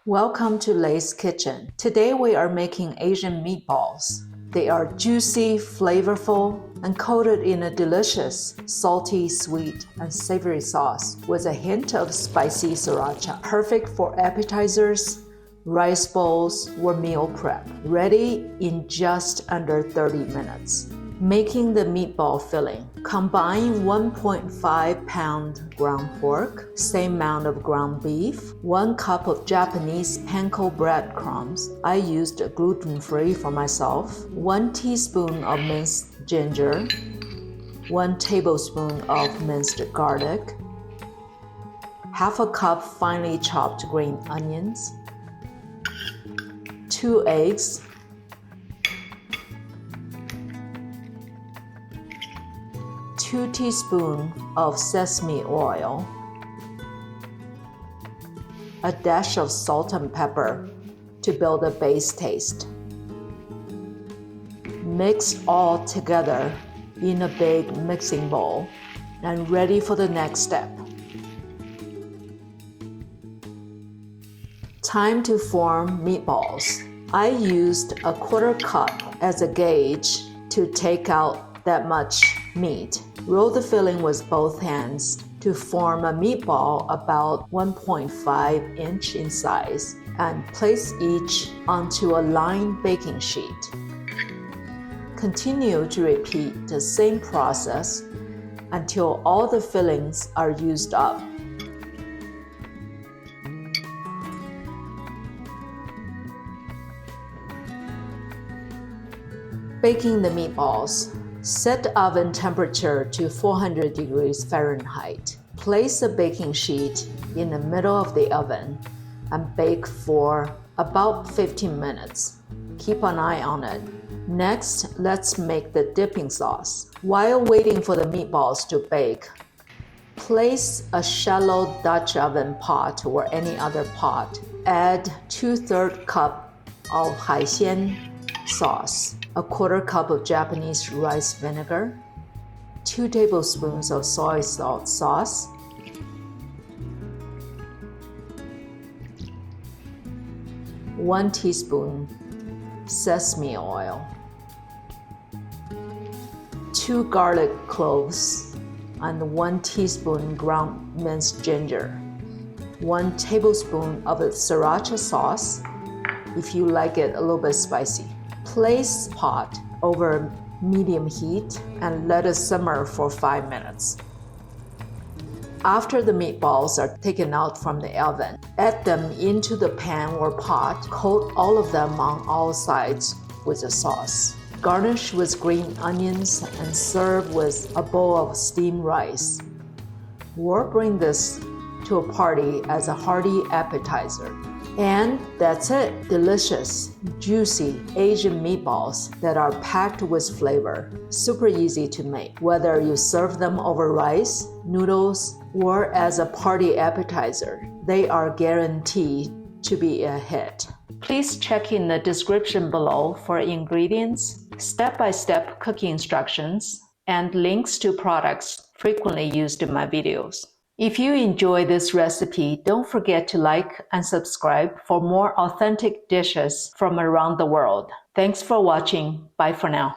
Welcome to Lay's Kitchen. Today we are making Asian meatballs. They are juicy, flavorful, and coated in a delicious, salty, sweet, and savory sauce with a hint of spicy sriracha. Perfect for appetizers, rice bowls, or meal prep. Ready in just under 30 minutes. Making the meatball filling. Combine 1.5 pound ground pork, same amount of ground beef, 1 cup of Japanese panko breadcrumbs. I used gluten-free for myself, 1 teaspoon of minced ginger, 1 tablespoon of minced garlic, half a cup finely chopped green onions, 2 eggs, 2 teaspoons of sesame oil, a dash of salt and pepper to build a base taste. Mix all together in a big mixing bowl and ready for the next step. Time to form meatballs. I used a 1/4 cup as a gauge to take out that much meat. Roll the filling with both hands to form a meatball about 1.5 inch in size and place each onto a lined baking sheet. Continue to repeat the same process until all the fillings are used up. Baking the meatballs. Set oven temperature to 400 degrees Fahrenheit. Place a baking sheet in the middle of the oven and bake for about 15 minutes. Keep an eye on it. Next, let's make the dipping sauce. While waiting for the meatballs to bake, place a shallow Dutch oven pot or any other pot. Add 2/3 cup of Hoisin sauce, a 1/4 cup of Japanese rice vinegar, 2 tablespoons of soy sauce, 1 teaspoon sesame oil, 2 garlic cloves, and 1 teaspoon ground minced ginger, 1 tablespoon of sriracha sauce, if you like it a little bit spicy. Place pot over medium heat and let it simmer for 5 minutes. After the meatballs are taken out from the oven, add them into the pan or pot. Coat all of them on all sides with the sauce. Garnish with green onions and serve with a bowl of steamed rice. Or bring this to a party as a hearty appetizer. And that's it. Delicious, juicy Asian meatballs that are packed with flavor. Super easy to make. Whether you serve them over rice, noodles, or as a party appetizer, they are guaranteed to be a hit. Please check in the description below for ingredients, step-by-step cooking instructions, and links to products frequently used in my videos. If you enjoy this recipe, don't forget to like and subscribe for more authentic dishes from around the world. Thanks for watching. Bye for now.